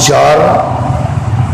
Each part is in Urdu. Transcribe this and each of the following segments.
4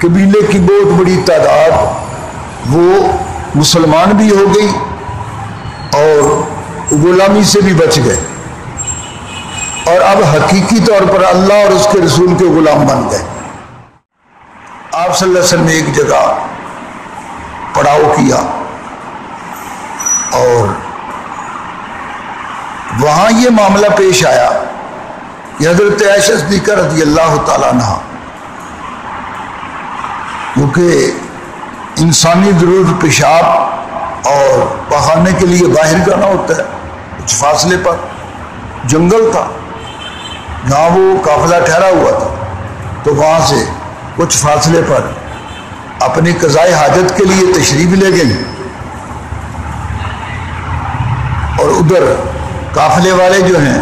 قبیلے کی بہت بڑی تعداد وہ مسلمان بھی ہو گئی اور غلامی سے بھی بچ گئے، اور اب حقیقی طور پر اللہ اور اس کے رسول کے غلام بن گئے۔ آپ صلی اللہ علیہ وسلم نے ایک جگہ پڑاؤ کیا اور وہاں یہ معاملہ پیش آیا کہ حضرت عائشہ صدیقہ رضی اللہ تعالیٰ عنہ، کیونکہ انسانی ضرورت پیشاب اور بہانے کے لیے باہر جانا ہوتا ہے، کچھ فاصلے پر جنگل تھا جہاں وہ قافلہ ٹھہرا ہوا تھا، تو وہاں سے کچھ فاصلے پر اپنی قضائے حاجت کے لیے تشریف لے گئی، اور ادھر قافلے والے جو ہیں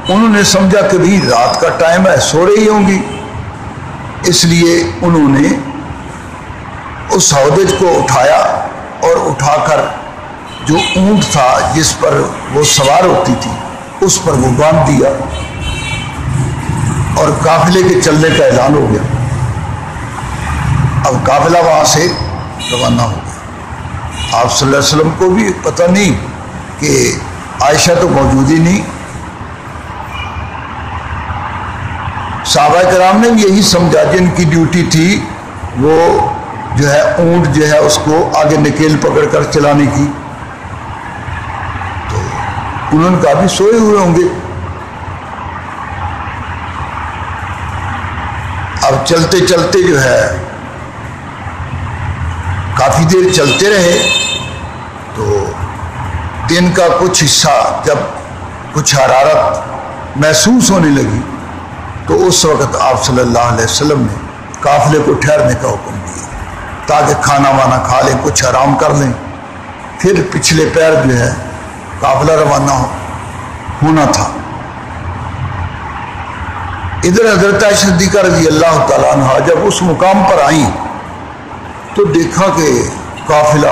انہوں نے سمجھا کہ بھی رات کا ٹائم ہے، سو رہی ہوں گی، اس لیے انہوں نے اس ہودج کو اٹھایا اور اٹھا کر جو اونٹ تھا جس پر وہ سوار ہوتی تھی اس پر وہ باندھ دیا، اور قافلے کے چلنے کا اعلان ہو گیا۔ اب قافلہ وہاں سے روانہ ہو گیا۔ آپ صلی اللہ علیہ وسلم کو بھی پتہ نہیں کہ عائشہ تو موجود ہی نہیں، صحابہ کرام نے یہی سمجھا، جن کی ڈیوٹی تھی وہ جو ہے اونٹ جو ہے اس کو آگے نکیل پکڑ کر چلانے کی، تو انہوں نے کافی سوئے ہوئے ہوں گے۔ اب چلتے چلتے جو ہے کافی دیر چلتے رہے، تو دن کا کچھ حصہ جب کچھ حرارت محسوس ہونے لگی تو اس وقت آپ صلی اللہ علیہ وسلم نے قافلے کو ٹھہرنے کا حکم دیا تاکہ کھانا وانا کھا لیں، کچھ آرام کر لیں، پھر پچھلے پیر جو ہے قافلہ روانہ ہونا تھا۔ ادھر حضرت عائشہ صدیقہ رضی اللہ تعالیٰ عنہ جب اس مقام پر آئیں تو دیکھا کہ قافلے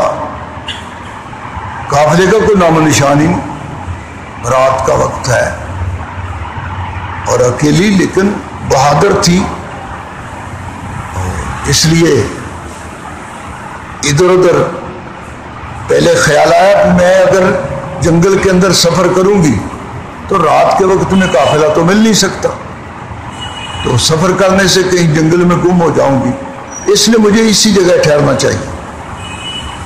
کا کوئی نام و نشان ہی نہیں، رات کا وقت ہے اور اکیلی لیکن بہادر تھی، اس لیے ادھر ادھر پہلے خیال آیا کہ میں اگر جنگل کے اندر سفر کروں گی تو رات کے وقت میں قافلہ تو مل نہیں سکتا، تو سفر کرنے سے کہیں جنگل میں گم ہو جاؤں گی، اس لیے مجھے اسی جگہ ٹھہرنا چاہیے۔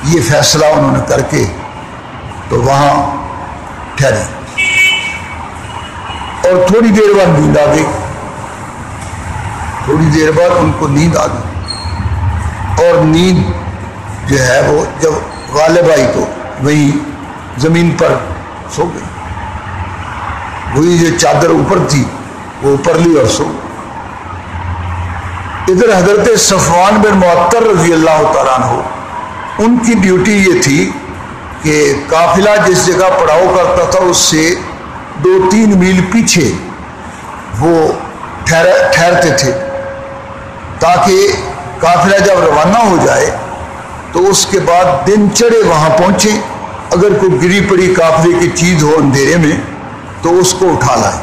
یہ فیصلہ انہوں نے کر کے تو وہاں ٹھہرے، اور تھوڑی دیر بعد نیند آ گئی، تھوڑی دیر بعد ان کو نیند آ گئی، اور نیند جو ہے وہ جب غالب آئی تو وہی زمین پر سو گئی، وہی جو چادر اوپر تھی وہ اوپر لی اور سو گئی۔ ادھر حضرت صفوان بن معطل رضی اللہ تعالیٰ عنہ، ان کی ڈیوٹی یہ تھی کہ قافلہ جس جگہ پڑاؤ کرتا تھا اس سے 2-3 میل پیچھے وہ ٹھہرتے تھے تاکہ قافلہ جب روانہ ہو جائے تو اس کے بعد دن چڑھے وہاں پہنچے، اگر کوئی گری پڑی قافلے کی چیز ہو اندھیرے میں تو اس کو اٹھا لائے۔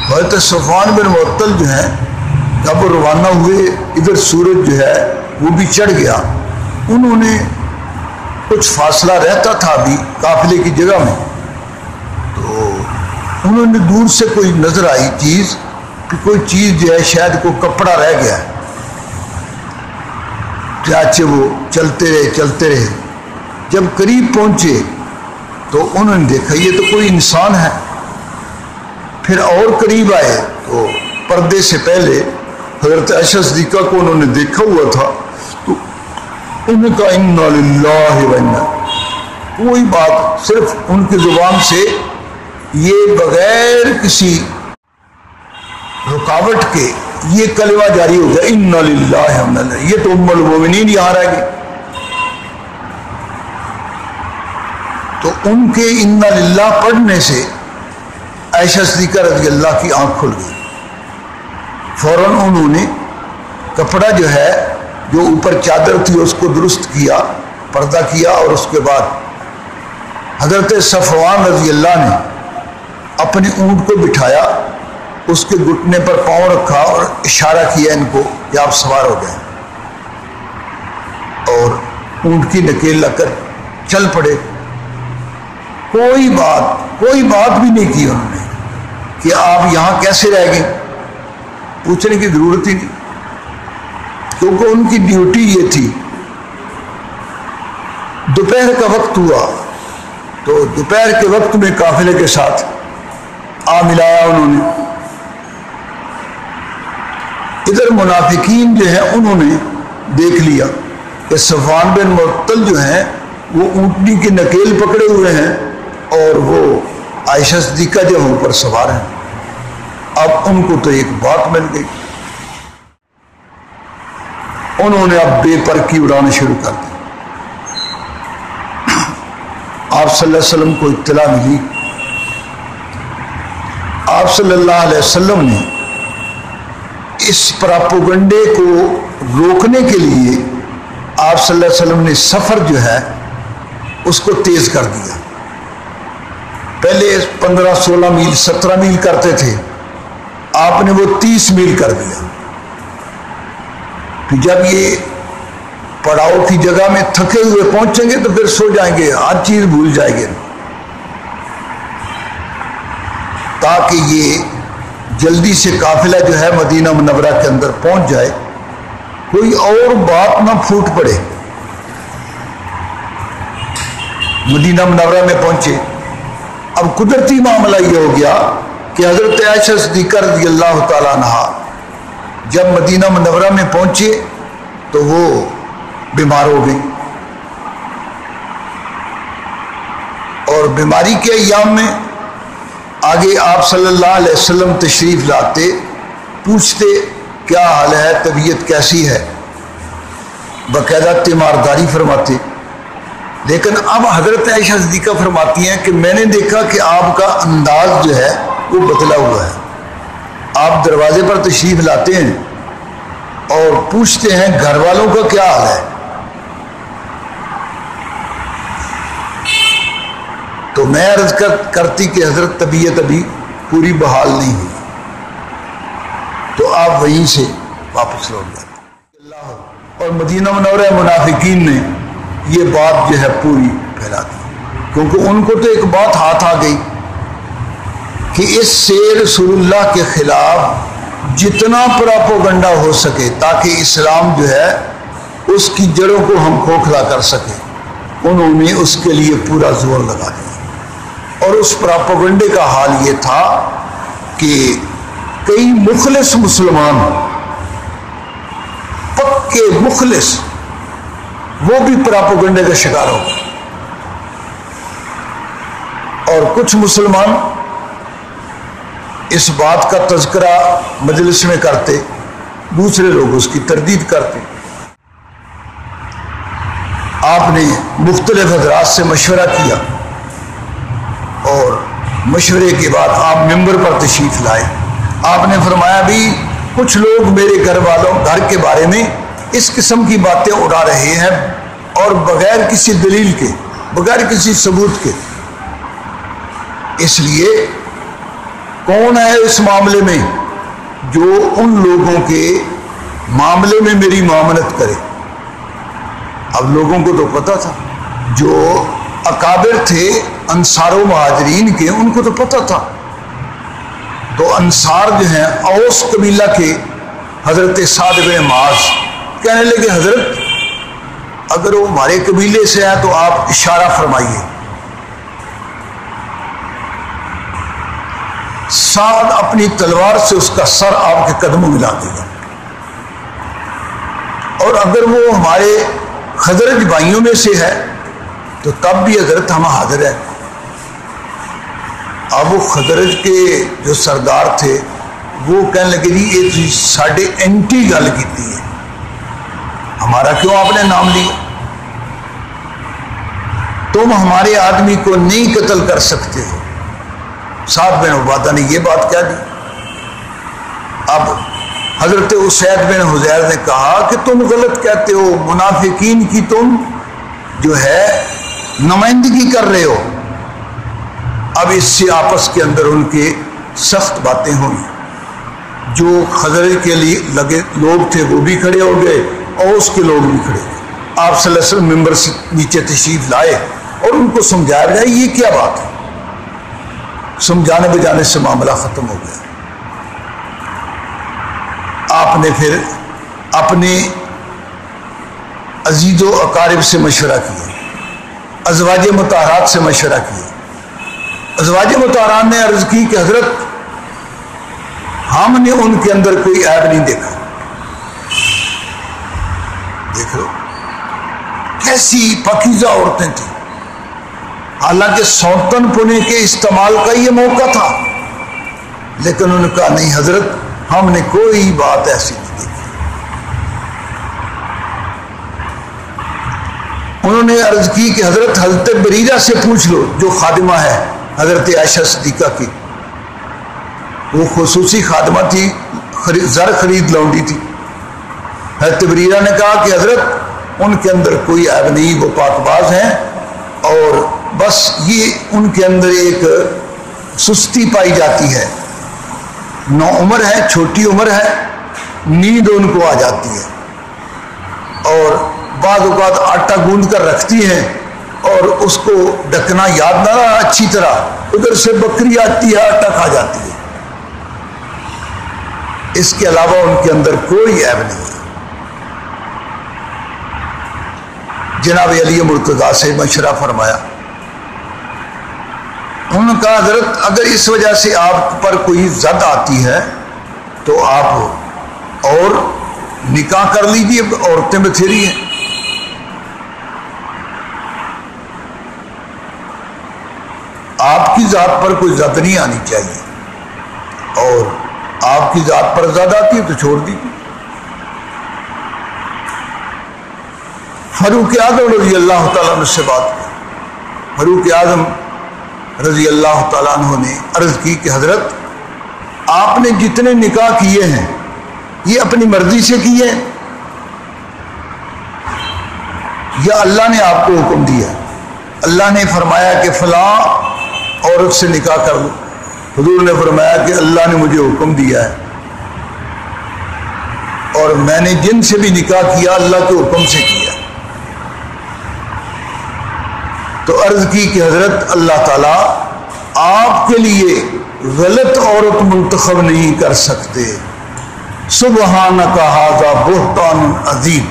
حضرت صفوان بن معطل جو ہیں جب وہ روانہ ہوئے، ادھر سورج جو ہے وہ بھی چڑھ گیا، انہوں نے کچھ فاصلہ رہتا تھا ابھی قافلے کی جگہ میں، تو انہوں نے دور سے کوئی نظر آئی چیز کہ کوئی چیز جو ہے شاید کوئی کپڑا رہ گیا ہے، چاچے وہ چلتے رہے، جب قریب پہنچے تو انہوں نے دیکھا یہ تو کوئی انسان ہے، پھر اور قریب آئے تو پردے سے پہلے حضرت عائشہ صدیقہ کو انہوں نے دیکھا ہوا تھا، تو انہوں نے کہا انا للہ و انا، کوئی بات صرف ان کی زبان سے یہ بغیر کسی رکاوٹ کے یہ کلمہ جاری ہو گیا انا للہ و انا الیہ، یہ تو ام المومنین یہاں رہ گئی، تو ان کے انا للہ پڑھنے سے عائشہ صدیقہ رضی اللہ کی آنکھ کھل گئی، فوراً انہوں نے کپڑا جو ہے جو اوپر چادر تھی اس کو درست کیا، پردہ کیا، اور اس کے بعد حضرت صفوان رضی اللہ نے اپنے اونٹ کو بٹھایا، اس کے گھٹنے پر پاؤں رکھا اور اشارہ کیا ان کو کہ آپ سوار ہو جائیں، اور اونٹ کی نکیل لگ کر چل پڑے۔ کوئی بات بھی نہیں کی انہوں نے کہ آپ یہاں کیسے رہ گئے، پوچھنے کی ضرورت ہی نہیں، کیونکہ ان کی ڈیوٹی یہ تھی۔ دوپہر کا وقت ہوا تو دوپہر کے وقت میں قافلے کے ساتھ آ ملایا انہوں نے۔ ادھر منافقین جو ہیں انہوں نے دیکھ لیا کہ صفوان بن معطل جو ہیں وہ اونٹنی کی نکیل پکڑے ہوئے ہیں اور وہ عائشہ صدیقہ جو ان پر سوار ہیں۔ اب ان کو تو ایک بات مل گئی، انہوں نے اب بے پر کی اڑانا شروع کر دی۔ آپ صلی اللہ علیہ وسلم کو اطلاع ملی، آپ صلی اللہ علیہ وسلم نے اس پراپوگنڈے کو روکنے کے لیے آپ صلی اللہ علیہ وسلم نے سفر جو ہے اس کو تیز کر دیا۔ پہلے 15-16 میل 17 میل کرتے تھے، آپ نے وہ 30 میل کر دیا۔ پھر جب یہ پڑاؤ کی جگہ میں تھکے ہوئے پہنچیں گے تو پھر سو جائیں گے، ہر چیز بھول جائیں گے، تاکہ یہ جلدی سے قافلہ جو ہے مدینہ منورہ کے اندر پہنچ جائے، کوئی اور بات نہ پھوٹ پڑے۔ مدینہ منورہ میں پہنچے، اب قدرتی معاملہ یہ ہو گیا کہ حضرت عائشہ صدیقہ رضی اللہ تعالیٰ عنہا جب مدینہ منورہ میں پہنچے تو وہ بیمار ہو گئی، اور بیماری کے ایام میں آگے آپ صلی اللہ علیہ وسلم تشریف لاتے، پوچھتے کیا حال ہے، طبیعت کیسی ہے، باقاعدہ تیمارداری فرماتے۔ لیکن اب حضرت عائشہ صدیقہ فرماتی ہیں کہ میں نے دیکھا کہ آپ کا انداز جو ہے وہ بدلا ہوا ہے۔ آپ دروازے پر تشریف لاتے ہیں اور پوچھتے ہیں گھر والوں کا کیا حال ہے، تو میں عرض کرتی کہ حضرت طبیعت ابھی پوری بحال نہیں ہوئی، تو آپ وہیں سے واپس لوٹ جاتے۔ اور مدینہ منورہ منافقین نے یہ بات جو ہے پوری پھیلا دی، کیونکہ ان کو تو ایک بات ہاتھ آ گئی کہ اس سے رسول اللہ کے خلاف جتنا پراپوگنڈا ہو سکے تاکہ اسلام جو ہے اس کی جڑوں کو ہم کھوکھلا کر سکیں، انہوں نے اس کے لیے پورا زور لگا دیا۔ اور اس پراپوگنڈے کا حال یہ تھا کہ کئی مخلص مسلمان، پکے مخلص، وہ بھی پراپوگنڈے کا شکار ہو گئے، اور کچھ مسلمان اس بات کا تذکرہ مجلس میں کرتے، دوسرے لوگ اس کی تردید کرتے۔ آپ نے مختلف حضرات سے مشورہ کیا، اور مشورے کے بعد آپ ممبر پر تشریف لائے۔ آپ نے فرمایا بھی کچھ لوگ میرے گھر کے بارے میں اس قسم کی باتیں اڑا رہے ہیں، اور بغیر کسی دلیل کے، بغیر کسی ثبوت کے۔ اس لیے کون ہے اس معاملے میں جو ان لوگوں کے معاملے میں میری معاملت کرے؟ اب لوگوں کو تو پتہ تھا، جو اکابر تھے انصار و مہاجرین کے، ان کو تو پتہ تھا۔ تو انصار جو ہیں اوس قبیلہ کے حضرت سعد بن معاذ کہنے لگے حضرت اگر وہ ہمارے قبیلے سے ہیں تو آپ اشارہ فرمائیے۔ سعد اپنی تلوار سے اس کا سر آپ کے قدموں میں لا دے گا، اور اگر وہ ہمارے خزرج بھائیوں میں سے ہے تو تب بھی حضرت ہم حاضر ہیں۔ اب وہ خزرج کے جو سردار تھے وہ کہنے لگے جی یہ تو ساڑھے اینٹی گل کیتی ہے، ہمارا کیوں آپ نے نام لیا؟ تم ہمارے آدمی کو نہیں قتل کر سکتے ہو۔ سعد بن عبادہ نے یہ بات کہہ دی۔ اب حضرت اسید بن حضیر نے کہا کہ تم غلط کہتے ہو، منافقین کی تم جو ہے نمائندگی کر رہے ہو۔ اب اس سے آپس کے اندر ان کے سخت باتیں ہوئی۔ جو خضر کے لیے لگے لوگ تھے وہ بھی کھڑے ہو گئے اور اس کے لوگ بھی کھڑے ہو گئے۔ آپ صلی اللہ علیہ وسلم ممبر سے نیچے تشریف لائے اور ان کو سمجھایا گیا یہ کیا بات ہے، سمجھانے بجانے سے معاملہ ختم ہو گیا۔ آپ نے پھر اپنے عزیز و اقارب سے مشورہ کیا، ازواج مطہرات سے مشورہ کیا۔ ازواج مطہرات نے عرض کی کہ حضرت ہم نے ان کے اندر کوئی عیب نہیں دیکھا۔ دیکھ لو کیسی پاکیزہ عورتیں تھیں، حالانکہ سوتن پنے کے استعمال کا یہ موقع تھا، لیکن انہوں نے کہا نہیں حضرت ہم نے کوئی بات ایسی نہیں دیکھی۔ انہوں نے عرض کی کہ حضرت بریرہ سے پوچھ لو جو خادمہ ہے حضرت عائشہ صدیقہ کی، وہ خصوصی خادمہ تھی، زر خرید لونڈی تھی۔ حضرت بریرہ نے کہا کہ حضرت ان کے اندر کوئی عیب نہیں، وہ پاک باز ہیں، اور بس یہ ان کے اندر ایک سستی پائی جاتی ہے، نو عمر ہے، چھوٹی عمر ہے، نیند ان کو آ جاتی ہے، اور بعض اوقات آٹا گوندھ کر رکھتی ہیں اور اس کو ڈکنا یاد نہ رہا اچھی طرح، ادھر سے بکری آتی ہے آٹا کھا جاتی ہے۔ اس کے علاوہ ان کے اندر کوئی عیب نہیں ہے۔ جناب علی مرتضیٰ سے مشورہ فرمایا، انہوں نے کہا حضرت اگر اس وجہ سے آپ پر کوئی زد آتی ہے تو آپ اور نکاح کر لیجیے، عورتیں بتھیری ہیں۔ آپ کی ذات پر کوئی زد نہیں آنی چاہیے، اور آپ کی ذات پر زد آتی ہے تو چھوڑ دیجیے۔ فاروق اعظم رضی اللہ تعالیٰ عنہ سے بات کی۔ فاروق اعظم رضی اللہ تعالیٰ عنہ نے عرض کی کہ حضرت آپ نے جتنے نکاح کیے ہیں یہ اپنی مرضی سے کیے ہیں یا اللہ نے آپ کو حکم دیا؟ اللہ نے فرمایا کہ فلاں عورت سے نکاح کر لو، حضور نے فرمایا کہ اللہ نے مجھے حکم دیا ہے، اور میں نے جن سے بھی نکاح کیا اللہ کے حکم سے کیا۔ تو عرض کی کہ حضرت اللہ تعالیٰ آپ کے لیے غلط عورت منتخب نہیں کر سکتے، سبحانک ھذا بہتان عظیم۔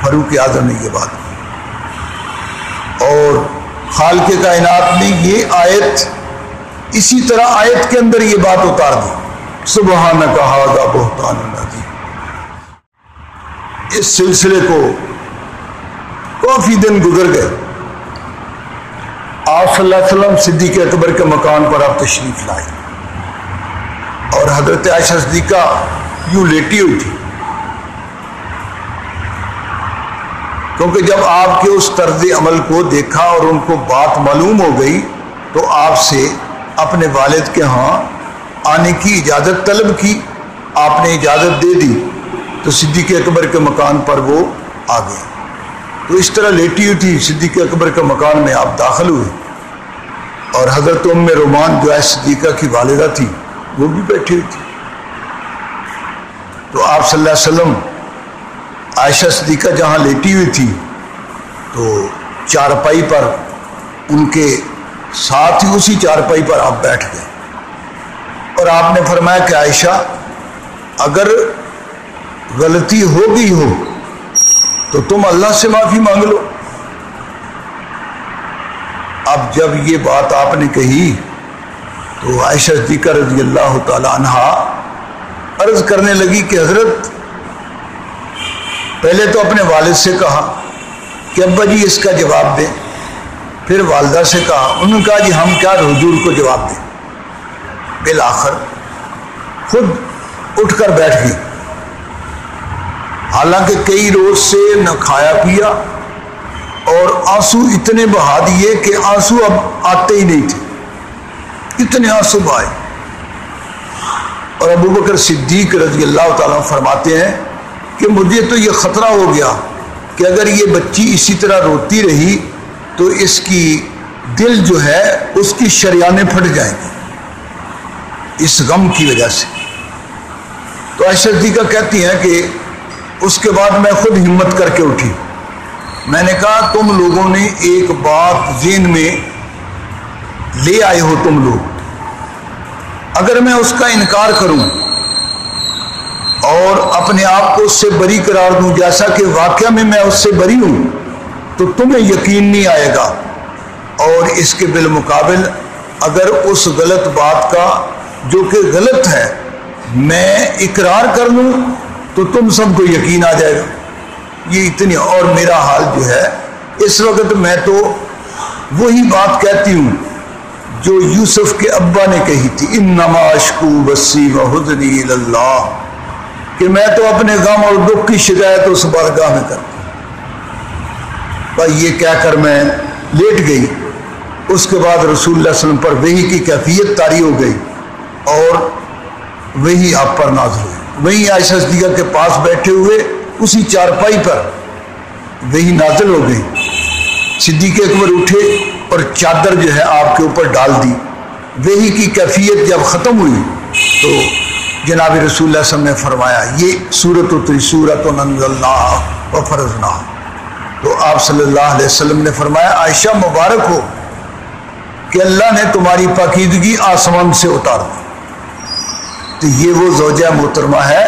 فاروق اعظم نے یہ بات کی، اور خالق کائنات نے یہ آیت اسی طرح آیت کے اندر یہ بات اتار دی، سبحانک ھذا بہتان عظیم۔ اس سلسلے کو کافی دن گزر گئے، آپ صلی اللہ علیہ وسلم صدیق اکبر کے مکان پر آپ تشریف لائے، اور حضرت عائشہ صدیقہ یوں لیٹی ہوئی تھی، کیونکہ جب آپ کے اس طرز عمل کو دیکھا اور ان کو بات معلوم ہو گئی تو آپ سے اپنے والد کے ہاں آنے کی اجازت طلب کی، آپ نے اجازت دے دی تو صدیق اکبر کے مکان پر وہ آ گئے۔ تو اس طرح لیٹی ہوئی تھی، صدیق اکبر کے مکان میں آپ داخل ہوئے، اور حضرت ام رومان جو ہے صدیقہ کی والدہ تھی وہ بھی بیٹھی ہوئی تھی۔ تو آپ صلی اللہ علیہ وسلم عائشہ صدیقہ جہاں لیٹی ہوئی تھی تو چارپائی پر ان کے ساتھ ہی اسی چارپائی پر آپ بیٹھ گئے، اور آپ نے فرمایا کہ عائشہ اگر غلطی ہو گئی ہو تو تم اللہ سے معافی مانگ لو۔ اب جب یہ بات آپ نے کہی تو عائشہ صدیقہ رضی اللہ تعالی عنہا عرض کرنے لگی کہ حضرت پہلے تو اپنے والد سے کہا کہ ابا جی اس کا جواب دیں، پھر والدہ سے کہا، انہوں نے کہا جی ہم کیا حضور کو جواب دیں، بالآخر خود اٹھ کر بیٹھ گئی، حالانکہ کئی روز سے نہ کھایا پیا اور آنسو اتنے بہا دیے کہ آنسو اب آتے ہی نہیں تھے، اتنے آنسو بہائے۔ اور ابو بکر صدیق رضی اللہ تعالیٰ فرماتے ہیں کہ مجھے تو یہ خطرہ ہو گیا کہ اگر یہ بچی اسی طرح روتی رہی تو اس کی دل جو ہے اس کی شریانیں پھٹ جائیں گی، اس غم کی وجہ سے۔ تو عائشہ صدیقہ کہتی ہیں کہ اس کے بعد میں خود ہمت کر کے اٹھی، میں نے کہا تم لوگوں نے ایک بات ذہن میں لے آئے ہو تم لوگ، اگر میں اس کا انکار کروں اور اپنے آپ کو اس سے بری قرار دوں جیسا کہ واقعہ میں اس سے بری ہوں، تو تمہیں یقین نہیں آئے گا، اور اس کے بالمقابل اگر اس غلط بات کا جو کہ غلط ہے میں اقرار کر لوں تو تم سب کو یقین آ جائے گا۔ یہ اتنی، اور میرا حال جو ہے اس وقت میں تو وہی بات کہتی ہوں جو یوسف کے ابا نے کہی تھی، انما اشکو بثی وحزنی الی اللہ، کہ میں تو اپنے غم اور دکھ کی شکایت اس بارگاہ میں کرتا ہوں۔ بھائی یہ کہہ کر میں لیٹ گئی۔ اس کے بعد رسول اللہ صلی اللہ علیہ وسلم پر وحی کی کیفیت طاری ہو گئی اور وحی آپ پر نازل ہوئی۔ وہی عائشہ صدیقہ کے پاس بیٹھے ہوئے اسی چارپائی پر وحی نازل ہو گئی۔ صدیق اکبر اٹھے اور چادر جو ہے آپ کے اوپر ڈال دی۔ وحی کی کیفیت جب ختم ہوئی تو جناب رسول اللہ صلی اللہ علیہ وسلم نے فرمایا یہ سورت اتری، سورت انزلناها وفرضناها۔ تو آپ صلی اللہ علیہ وسلم نے فرمایا عائشہ مبارک ہو کہ اللہ نے تمہاری پاکیزگی آسمان سے اتار دی۔ تو یہ وہ زوجہ محترمہ ہے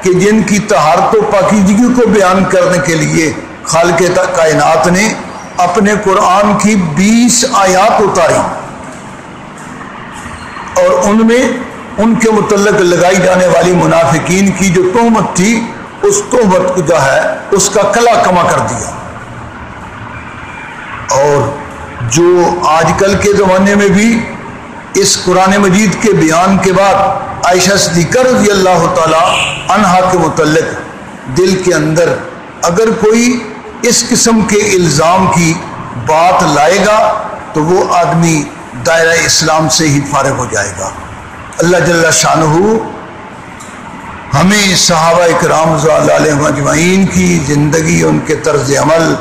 کہ جن کی طہارت و پاکیزگی کو بیان کرنے کے لیے خالق کائنات نے اپنے قرآن کی 20 آیات اتاری، اور ان میں ان کے متعلق لگائی جانے والی منافقین کی جو تہمت تھی اس تہمت کو جو ہے اس کا کلا کما کر دیا۔ اور جو آج کل کے زمانے میں بھی اس قرآن مجید کے بیان کے بعد عائشہ صدیقہ رضی اللہ تعالی عنہا کے متعلق دل کے اندر اگر کوئی اس قسم کے الزام کی بات لائے گا تو وہ آدمی دائرہ اسلام سے ہی فارغ ہو جائے گا۔ اللہ جل شانہ ہمیں صحابہ کرام رضی اللہ علیہم اجمعین کی زندگی، ان کے طرز عمل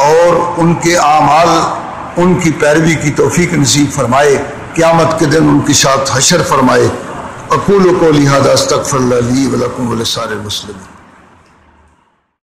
اور ان کے اعمال، ان کی پیروی کی توفیق نصیب فرمائے، قیامت کے دن ان کے ساتھ حشر فرمائے۔ اقول قولی ھذا استغفر اللہ لی ولکم ولسائر المسلمین۔